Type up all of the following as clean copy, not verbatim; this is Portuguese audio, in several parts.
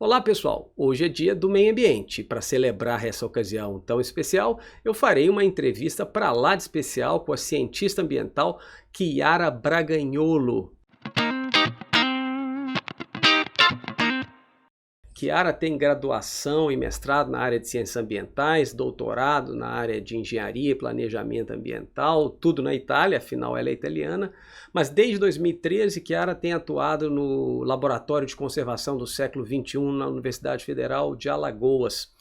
Olá pessoal, hoje é dia do meio ambiente. Para celebrar essa ocasião tão especial, eu farei uma entrevista para lá de especial com a cientista ambiental Chiara Bragagnolo. Chiara tem graduação e mestrado na área de ciências ambientais, doutorado na área de engenharia e planejamento ambiental, tudo na Itália, afinal ela é italiana, mas desde 2013 Chiara tem atuado no Laboratório de Conservação do Século XXI na Universidade Federal de Alagoas.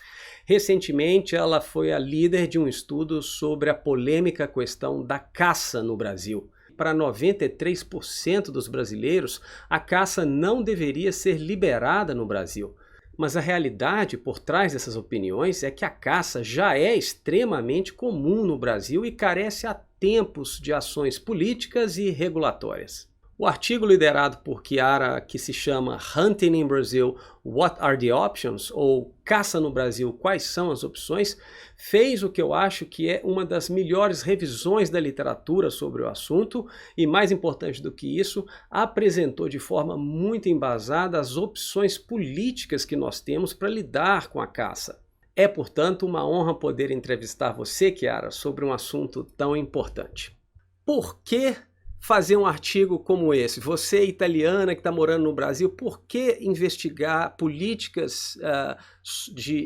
Recentemente ela foi a líder de um estudo sobre a polêmica questão da caça no Brasil. Para 93% dos brasileiros, a caça não deveria ser liberada no Brasil. Mas a realidade por trás dessas opiniões é que a caça já é extremamente comum no Brasil e carece há tempos de ações políticas e regulatórias. O artigo liderado por Chiara, que se chama Hunting in Brazil, What are the Options? Ou Caça no Brasil, Quais são as opções? Fez o que eu acho que é uma das melhores revisões da literatura sobre o assunto e, mais importante do que isso, apresentou de forma muito embasada as opções políticas que nós temos para lidar com a caça. É, portanto, uma honra poder entrevistar você, Chiara, sobre um assunto tão importante. Por que fazer um artigo como esse? Você, italiana que está morando no Brasil, por que investigar políticas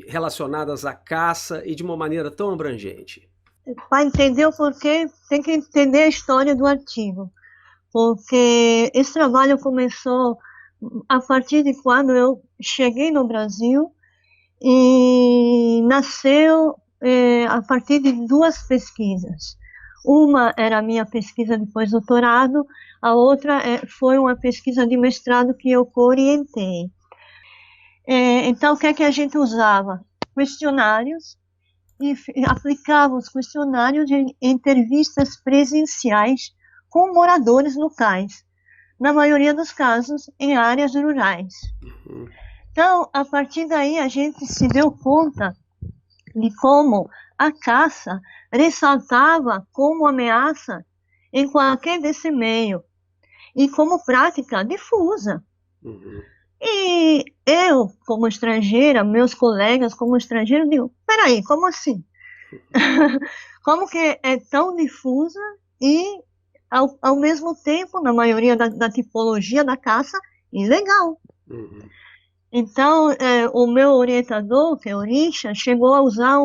relacionadas à caça e de uma maneira tão abrangente? Para entender o porquê, tem que entender a história do artigo. Porque esse trabalho começou a partir de quando eu cheguei no Brasil e nasceu a partir de duas pesquisas. Uma era a minha pesquisa de pós-doutorado, a outra foi uma pesquisa de mestrado que eu orientei. Então, o que é que a gente usava? Questionários, e aplicava os questionários em entrevistas presenciais com moradores locais, na maioria dos casos em áreas rurais. Então, a partir daí, a gente se deu conta de como a caça ressaltava como ameaça em qualquer desse meio e como prática difusa. E eu, como estrangeira, meus colegas como estrangeiros, digo, peraí, como assim? Como que é tão difusa e, ao mesmo tempo, na maioria da tipologia da caça, ilegal? Então, o meu orientador, que é o Richard, chegou a usar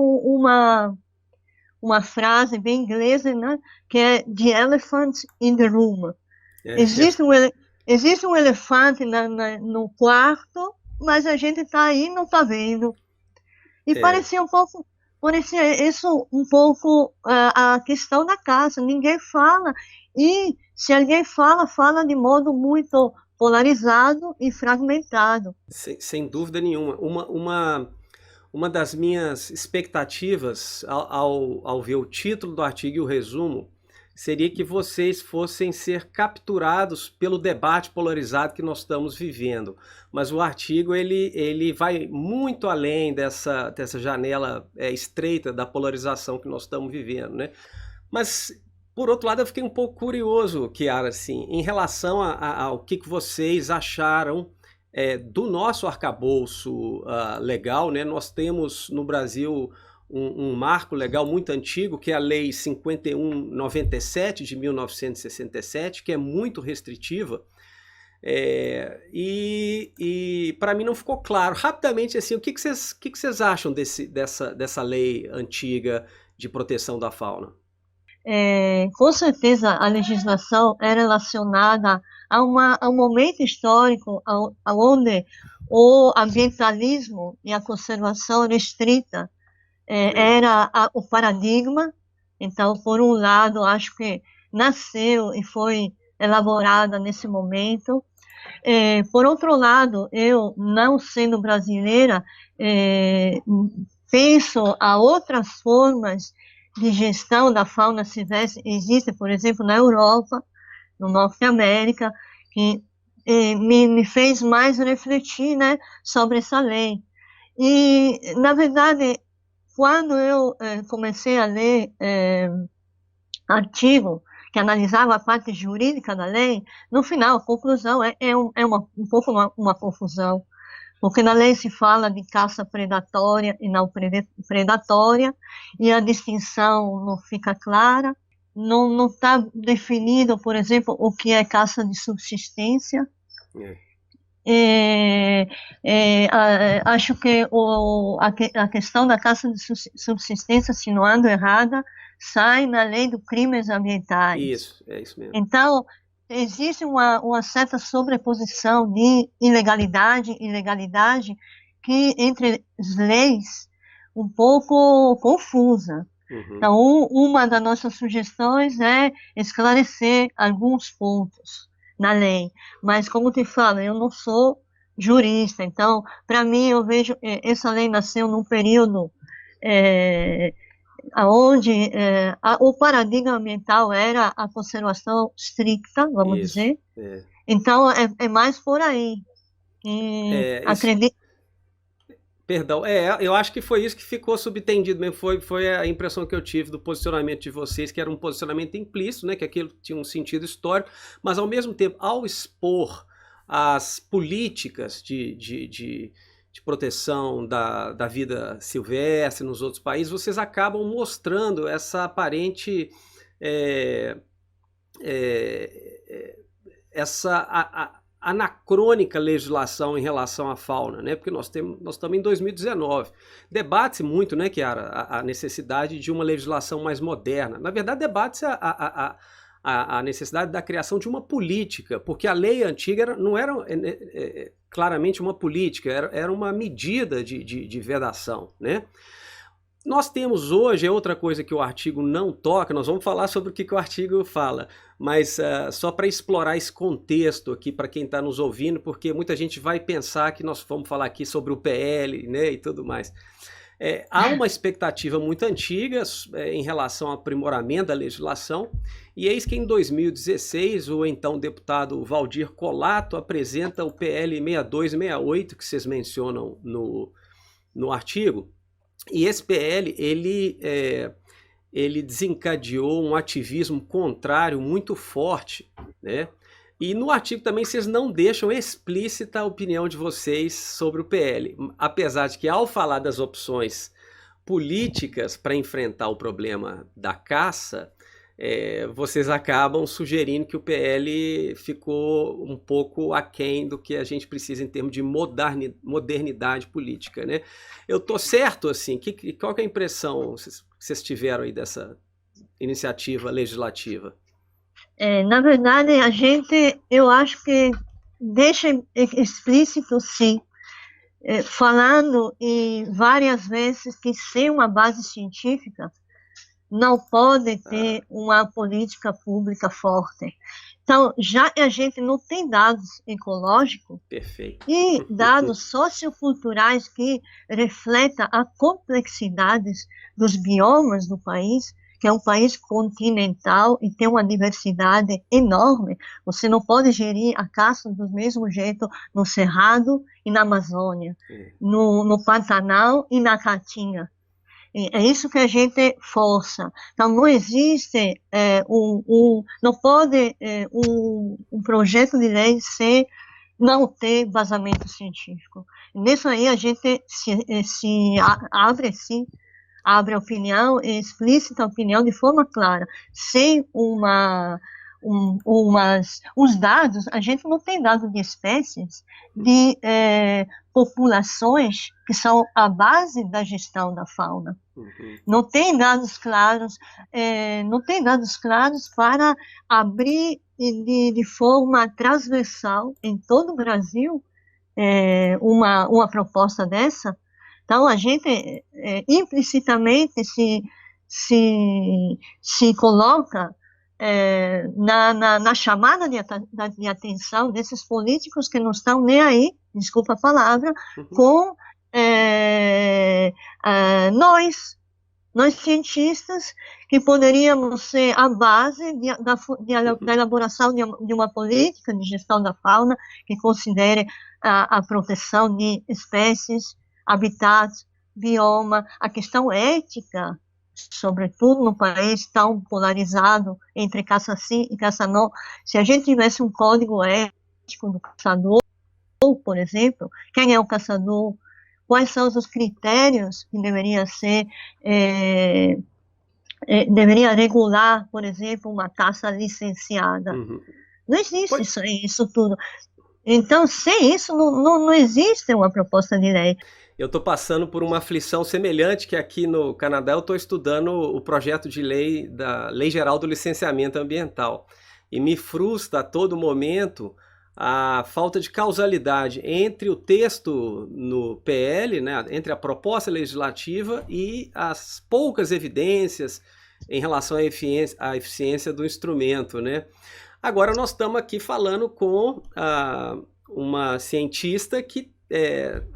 uma frase bem inglesa, né, que é "the elephant in the room". Existe um elefante no quarto, mas a gente está aí e não está vendo. E parecia isso um pouco a questão da caça. Ninguém fala, e se alguém fala, fala de modo muito polarizado e fragmentado. Sem dúvida nenhuma. Uma das minhas expectativas ao ver o título do artigo e o resumo seria que vocês fossem ser capturados pelo debate polarizado que nós estamos vivendo. Mas o artigo ele vai muito além dessa janela estreita da polarização que nós estamos vivendo, né? Mas, por outro lado, eu fiquei um pouco curioso, Chiara, assim, em relação ao que vocês acharam do nosso arcabouço legal, né? Nós temos no Brasil um marco legal muito antigo, que é a Lei 5197 de 1967, que é muito restritiva, e para mim não ficou claro. Rapidamente, assim, o que vocês acham dessa lei antiga de proteção da fauna? Com certeza a legislação é relacionada a um momento histórico onde o ambientalismo e a conservação restrita era o paradigma. Então, por um lado, acho que nasceu e foi elaborada nesse momento. Por outro lado, eu, não sendo brasileira, penso a outras formas de gestão da fauna silvestre. Existe, por exemplo, na Europa, no Norte da América, que me fez mais refletir, né, sobre essa lei. E, na verdade, quando eu comecei a ler artigo que analisava a parte jurídica da lei, no final, a conclusão um pouco uma confusão, Porque na lei se fala de caça predatória e não predatória, e a distinção não fica clara, não está definido, por exemplo, o que é caça de subsistência. Acho que a questão da caça de subsistência, se não ando errada, sai na lei dos crimes ambientais. Isso, é isso mesmo. Então, existe uma certa sobreposição de ilegalidade e legalidade que, entre as leis, um pouco confusa. Então, uma das nossas sugestões é esclarecer alguns pontos na lei. Mas, como te falo, eu não sou jurista. Então, para mim, eu vejo essa lei nasceu num período onde o paradigma ambiental era a conservação estricta, vamos dizer. Então, é mais por aí. Acredito. Perdão, eu acho que foi isso que ficou subtendido mesmo, foi a impressão que eu tive do posicionamento de vocês, que era um posicionamento implícito, né, que aquilo tinha um sentido histórico, mas ao mesmo tempo, ao expor as políticas de proteção da vida silvestre nos outros países, vocês acabam mostrando essa aparente essa anacrônica legislação em relação à fauna, né? Porque nós estamos em 2019. Debate-se muito, né, Chiara, a necessidade de uma legislação mais moderna. Na verdade, debate-se a necessidade da criação de uma política, porque a lei antiga não era claramente uma política, era uma medida de vedação, né? Nós temos hoje, outra coisa que o artigo não toca, nós vamos falar sobre o que o artigo fala, mas só para explorar esse contexto aqui para quem está nos ouvindo, porque muita gente vai pensar que nós vamos falar aqui sobre o PL, né, e tudo mais. Há uma expectativa muito antiga em relação ao aprimoramento da legislação, e eis que em 2016 o então deputado Valdir Colato apresenta o PL 6268, que vocês mencionam no artigo. E esse PL, ele desencadeou um ativismo contrário muito forte, né? E no artigo também vocês não deixam explícita a opinião de vocês sobre o PL, apesar de que ao falar das opções políticas para enfrentar o problema da caça, vocês acabam sugerindo que o PL ficou um pouco aquém do que a gente precisa em termos de modernidade política, né? Eu tô certo, assim? Qual que é a impressão que vocês tiveram aí dessa iniciativa legislativa? Na verdade, eu acho que deixa explícito, sim, falando várias vezes que sem uma base científica não pode ter uma política pública forte. Então, já a gente não tem dados ecológicos e dados socioculturais que refletam a complexidade dos biomas do país, que é um país continental e tem uma diversidade enorme. Você não pode gerir a caça do mesmo jeito no Cerrado e na Amazônia, no Pantanal e na Caatinga. É isso que a gente força. Então, não existe não pode um projeto de lei não ter vazamento científico. Nisso aí a gente abre a opinião, explicita a opinião de forma clara, sem os dados, a gente não tem dados de espécies, de populações que são a base da gestão da fauna. Não tem dados claros, para abrir de forma transversal em todo o Brasil uma proposta dessa. Então, a gente implicitamente se coloca na chamada de atenção desses políticos que não estão nem aí, desculpa a palavra, com nós cientistas, que poderíamos ser a base da elaboração de uma política de gestão da fauna que considere a proteção de espécies, habitats, bioma, a questão ética, sobretudo no país tão polarizado entre caça sim e caça não. Se a gente tivesse um código ético do caçador, caçador, por exemplo, quem é o caçador, quais são os critérios que deveria regular, por exemplo, uma caça licenciada. Uhum. Não existe isso tudo. Então, sem isso, não existe uma proposta de lei. Eu estou passando por uma aflição semelhante que aqui no Canadá eu estou estudando o projeto de lei da Lei Geral do Licenciamento Ambiental. E me frustra a todo momento a falta de causalidade entre o texto no PL, né, entre a proposta legislativa e as poucas evidências em relação à eficiência do instrumento, né? Agora nós estamos aqui falando com uma cientista que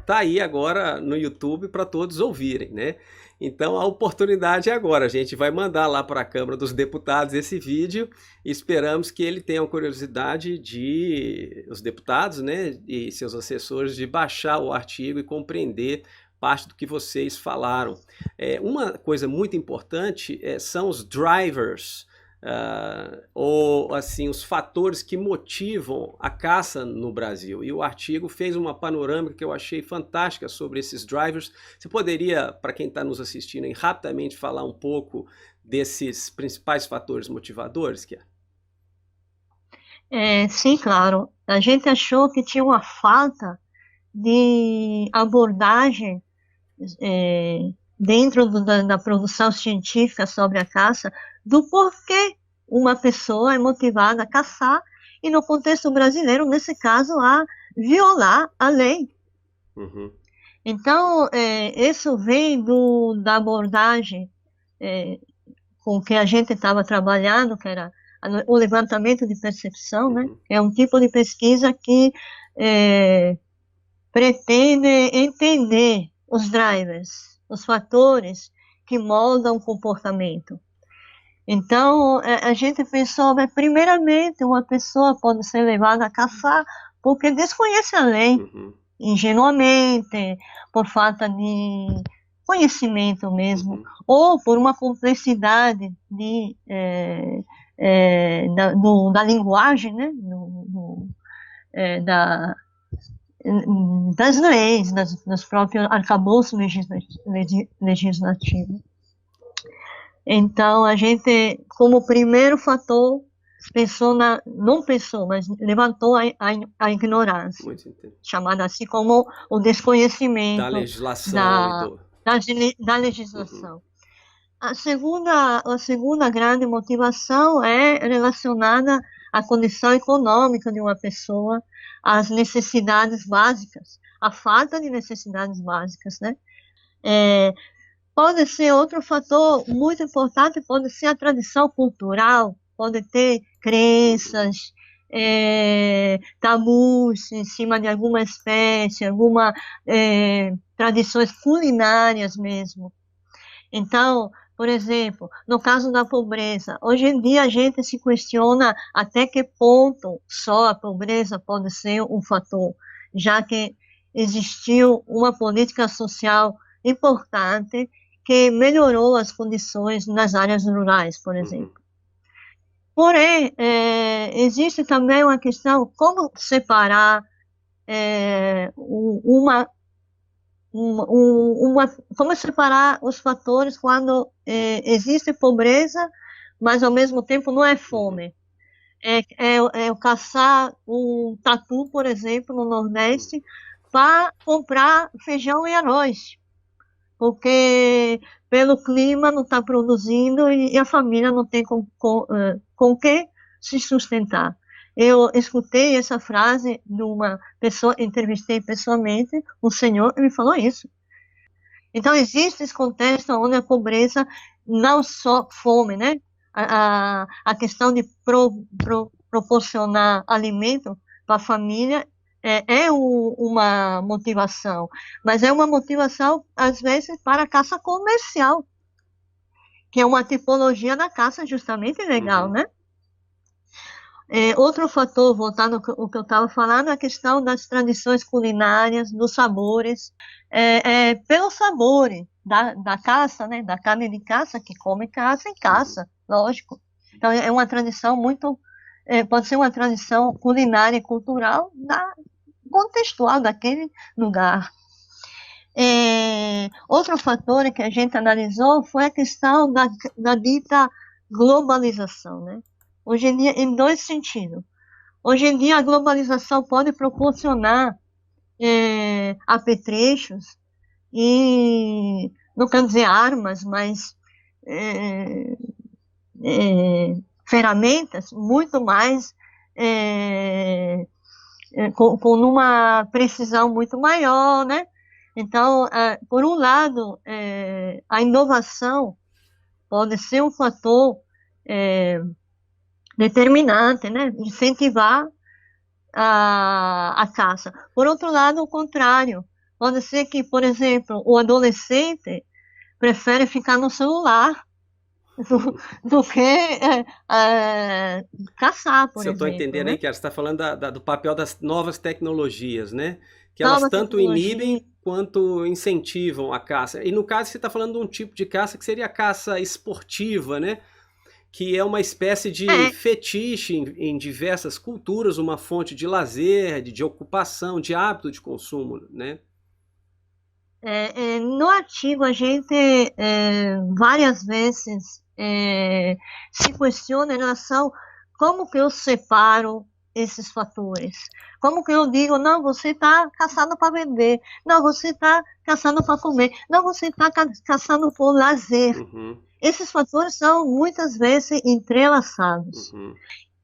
tá aí agora no YouTube para todos ouvirem, né? Então a oportunidade é agora. A gente vai mandar lá para a Câmara dos Deputados esse vídeo e esperamos que ele tenha a curiosidade de os deputados, né, e seus assessores de baixar o artigo e compreender parte do que vocês falaram. Uma coisa muito importante são os drivers. Ou assim, os fatores que motivam a caça no Brasil. E o artigo fez uma panorâmica que eu achei fantástica sobre esses drivers. Você poderia, para quem está nos assistindo, rapidamente falar um pouco desses principais fatores motivadores? Sim, claro. A gente achou que tinha uma falta de abordagem dentro da produção científica sobre a caça, do porquê uma pessoa é motivada a caçar, e no contexto brasileiro, nesse caso, a violar a lei. Uhum. Então, isso vem da abordagem com que a gente estava trabalhando, que era o levantamento de percepção, né? É um tipo de pesquisa que pretende entender os drivers, os fatores que moldam o comportamento. Então, a gente pensou, primeiramente, uma pessoa pode ser levada a caçar porque desconhece a lei, ingenuamente, por falta de conhecimento mesmo, ou por uma complexidade da linguagem, né? Das leis, dos próprios arcabouços legislativos. Então, a gente, como primeiro fator, mas levantou a ignorância, chamada assim como o desconhecimento da legislação. Da legislação. A segunda grande motivação é relacionada à condição econômica de uma pessoa, às necessidades básicas, a falta de necessidades básicas, né? Pode ser outro fator muito importante, pode ser a tradição cultural, pode ter crenças, tabus em cima de alguma espécie, tradições culinárias mesmo. Então, por exemplo, no caso da pobreza, hoje em dia a gente se questiona até que ponto só a pobreza pode ser um fator, já que existiu uma política social importante que melhorou as condições nas áreas rurais, por exemplo. Porém, existe também uma questão, como separar como separar os fatores quando existe pobreza, mas ao mesmo tempo não é fome. É caçar um tatu, por exemplo, no Nordeste, para comprar feijão e arroz, porque pelo clima não está produzindo e a família não tem com que se sustentar. Eu escutei essa frase de uma pessoa, entrevistei pessoalmente um senhor e me falou isso. Então, existe esse contexto onde a pobreza, não só fome, né? A questão de proporcionar alimento para a família uma motivação, mas é uma motivação, às vezes, para a caça comercial, que é uma tipologia da caça justamente legal, né? Outro fator, voltando ao que eu estava falando, é a questão das tradições culinárias, dos sabores, pelo sabor da caça, né, da carne de caça, que come caça e caça, lógico. Então, é uma tradição pode ser uma tradição culinária e cultural contextual daquele lugar. Outro fator que a gente analisou foi a questão da dita globalização, né? Hoje em dia, em dois sentidos. Hoje em dia, a globalização pode proporcionar apetrechos e, não quero dizer armas, mas ferramentas muito mais com uma precisão muito maior, né? Então, por um lado, a inovação pode ser um fator determinante, né? Incentivar a caça. Por outro lado, o contrário. Pode ser que, por exemplo, o adolescente prefere ficar no celular do que caçar, por exemplo. Se eu estou entendendo né? aí, Chiara, você está falando do papel das novas tecnologias, né? Que Nova elas tanto tecnologia. inibem quanto incentivam a caça. E no caso, você está falando de um tipo de caça que seria a caça esportiva, né? Que é uma espécie de fetiche em diversas culturas, uma fonte de lazer, de ocupação, de hábito de consumo, né? No artigo, a gente várias vezes se questiona em relação como que eu separo esses fatores. Como que eu digo, não, você está caçando para vender, não, você está caçando para comer, não, você está caçando por lazer. Uhum. Esses fatores são muitas vezes entrelaçados. Uhum.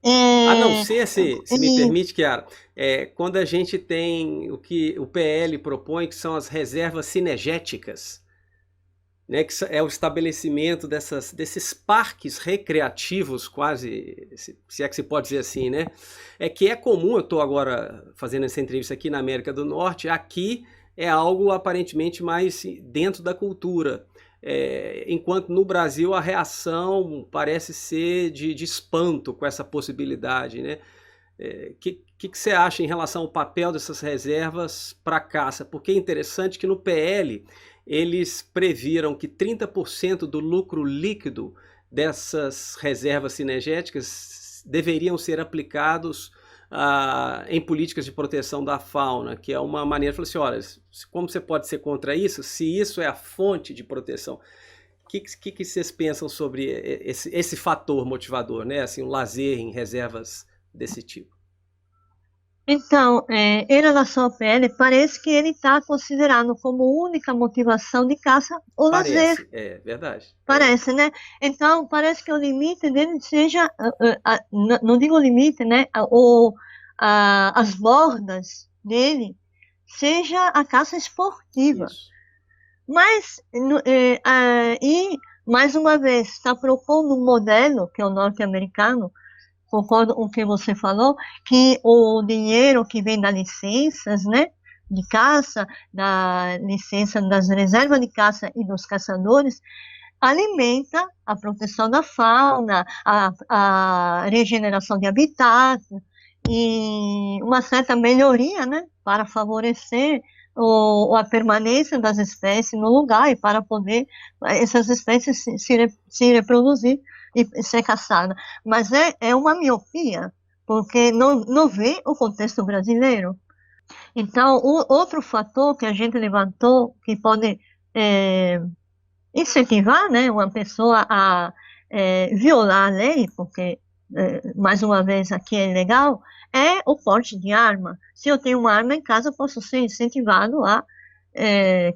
A não ser, se me permite, Chiara, quando a gente tem o que o PL propõe, que são as reservas cinegéticas, né, que é o estabelecimento desses parques recreativos, quase, se é que se pode dizer assim, né? Que é comum, eu estou agora fazendo essa entrevista aqui na América do Norte, aqui é algo aparentemente mais dentro da cultura. Enquanto no Brasil a reação parece ser de espanto com essa possibilidade, né? Que você acha em relação ao papel dessas reservas para a caça? Porque é interessante que no PL eles previram que 30% do lucro líquido dessas reservas cinegéticas deveriam ser aplicados em políticas de proteção da fauna, que é uma maneira de falar assim, olha, como você pode ser contra isso, se isso é a fonte de proteção? O que vocês pensam sobre esse fator motivador, né? Assim, o lazer em reservas desse tipo? Então, em relação ao PL, parece que ele está considerando como única motivação de caça o lazer. Parece, é verdade. Parece, né? Então, parece que o limite dele seja, não digo o limite, né? As bordas dele seja a caça esportiva. Isso. Mas, e mais uma vez, está propondo um modelo, que é o norte-americano, concordo com o que você falou, que o dinheiro que vem das licenças, né, de caça, da licença das reservas de caça e dos caçadores, alimenta a proteção da fauna, a regeneração de habitat e uma certa melhoria, né, para favorecer a permanência das espécies no lugar e para poder essas espécies se reproduzir e ser caçada. Mas é uma miopia, porque não vê o contexto brasileiro. Então, outro fator que a gente levantou, que pode incentivar, né, uma pessoa a violar a lei, porque, mais uma vez, aqui é ilegal, é o porte de arma. Se eu tenho uma arma em casa, eu posso ser incentivado a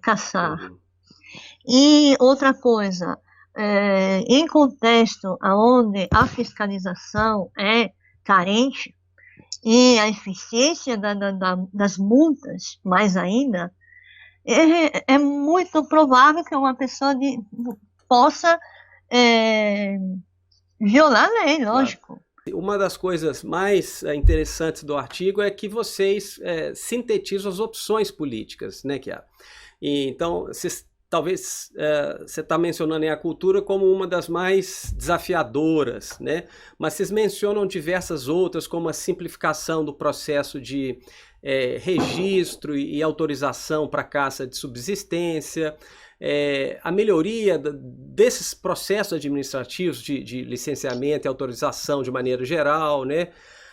caçar. Uhum. E outra coisa, em contexto onde a fiscalização é carente e a eficiência das multas, mais ainda, é muito provável que uma pessoa possa violar a lei, lógico. Claro. Uma das coisas mais interessantes do artigo é que vocês sintetizam as opções políticas, né, Chiara? Então, talvez você está mencionando a cultura como uma das mais desafiadoras, né? Mas vocês mencionam diversas outras, como a simplificação do processo de registro e autorização para caça de subsistência, a melhoria desses processos administrativos de licenciamento e autorização de maneira geral, né?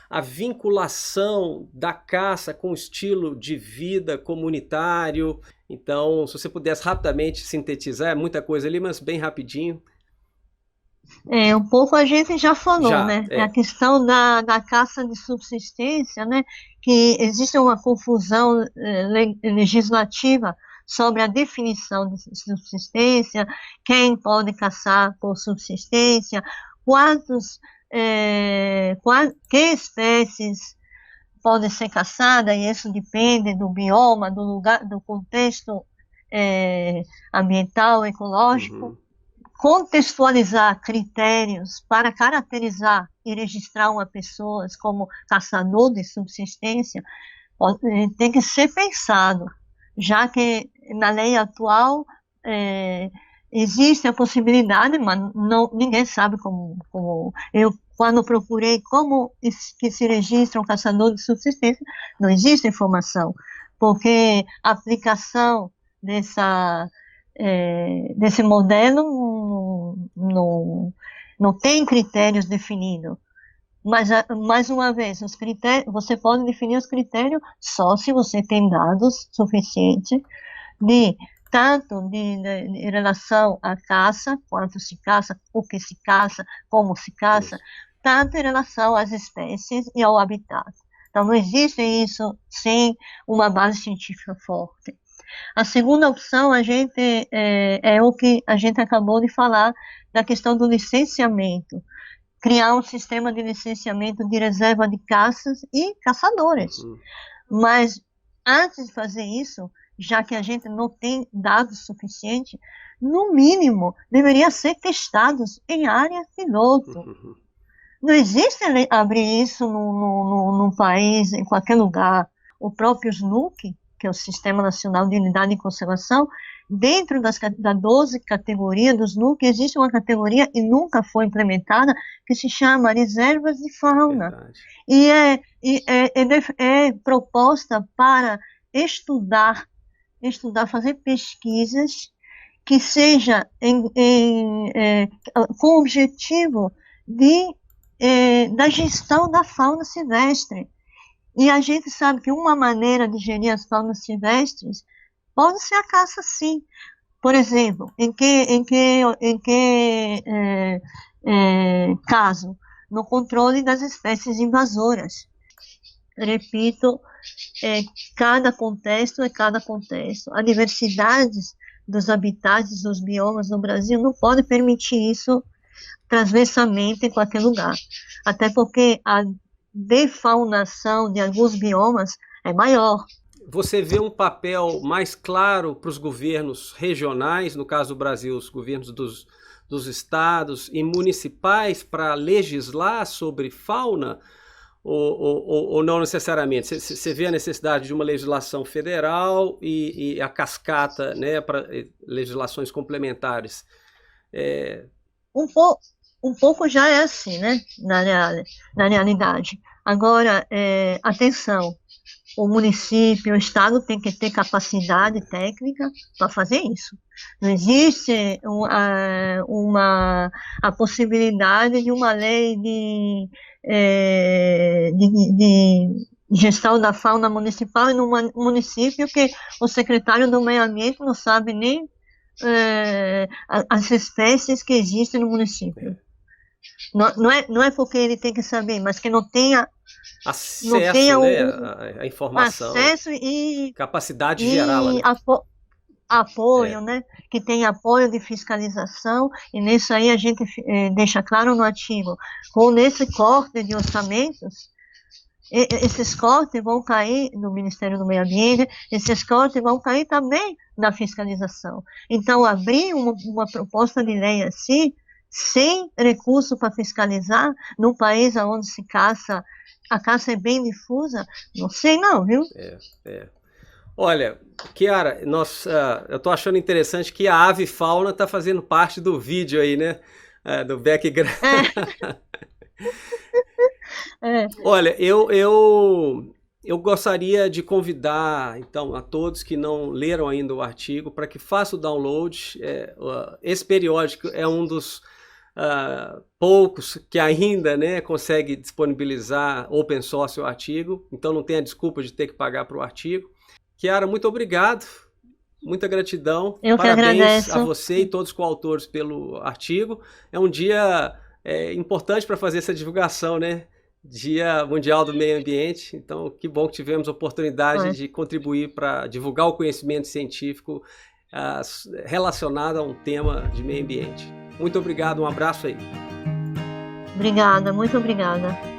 a vinculação da caça com o estilo de vida comunitário. Então, se você pudesse rapidamente sintetizar, é muita coisa ali, mas bem rapidinho. Um pouco a gente já falou, Já, né? A questão da caça de subsistência, né? Que existe uma confusão legislativa sobre a definição de subsistência, quem pode caçar por subsistência, que espécies podem ser caçadas, e isso depende do bioma, do lugar, do contexto ambiental, ecológico. Contextualizar critérios para caracterizar e registrar uma pessoa como caçador de subsistência tem que ser pensado, já que na lei atual existe a possibilidade, mas ninguém sabe como. Eu, quando procurei como que se registra um caçador de subsistência, não existe informação, porque a aplicação desse modelo não tem critérios definidos. Mas, mais uma vez, você pode definir os critérios só se você tem dados suficientes tanto em relação à caça, quanto se caça, o que se caça, como se caça, tanto em relação às espécies e ao habitat. Então, não existe isso sem uma base científica forte. A segunda opção é o que a gente acabou de falar, da questão do licenciamento. Criar um sistema de licenciamento de reserva de caças e caçadores. Mas, antes de fazer isso, já que a gente não tem dados suficientes, no mínimo, deveria ser testados em área piloto. Não existe abrir isso num país, em qualquer lugar. O próprio SNUC, que é o Sistema Nacional de Unidade de Conservação, dentro das 12 categorias do SNUC, existe uma categoria e nunca foi implementada, que se chama Reservas de Fauna. Verdade. É proposta para estudar, fazer pesquisas que seja com o objetivo da gestão da fauna silvestre. E a gente sabe que uma maneira de gerir as faunas silvestres pode ser a caça, sim. Por exemplo, em que caso? No controle das espécies invasoras. Repito, cada contexto é cada contexto. A diversidade dos habitats, dos biomas no Brasil não pode permitir isso transversalmente em qualquer lugar. Até porque a defaunação de alguns biomas é maior. Você vê um papel mais claro para os governos regionais, no caso do Brasil, os governos dos estados e municipais, para legislar sobre fauna, ou não necessariamente? Você vê a necessidade de uma legislação federal e a cascata, né, para legislações complementares? Um pouco já é assim, né, na realidade. Agora, atenção, o município, o estado tem que ter capacidade técnica para fazer isso. Não existe a possibilidade de uma lei de gestão da fauna municipal em um município que o secretário do meio ambiente não sabe nem as espécies que existem no município. Não é porque ele tem que saber, mas que não tenha acesso, né, a informação, acesso e capacidade de gerá-la, né? Apoio, né? Que tem apoio de fiscalização, e nisso aí a gente deixa claro no artigo, com esse corte de orçamentos, esses cortes vão cair no Ministério do Meio Ambiente, esses cortes vão cair também na fiscalização. Então, abrir uma proposta de lei assim, sem recurso para fiscalizar, num país onde se caça, a caça é bem difusa, não sei não, viu? Olha, Chiara, eu estou achando interessante que a avifauna está fazendo parte do vídeo aí, né? Do background. Olha, eu gostaria de convidar, então, a todos que não leram ainda o artigo para que façam o download. Esse periódico é um dos poucos que ainda, né, consegue disponibilizar open source o artigo, então não tem a desculpa de ter que pagar para o artigo. Chiara, muito obrigado, muita gratidão, Eu que parabéns agradeço. a você e todos os coautores pelo artigo. É um dia importante para fazer essa divulgação, né? Dia Mundial do Meio Ambiente, então que bom que tivemos a oportunidade de contribuir para divulgar o conhecimento científico relacionado a um tema de meio ambiente. Muito obrigado, um abraço aí. Obrigada, muito obrigada.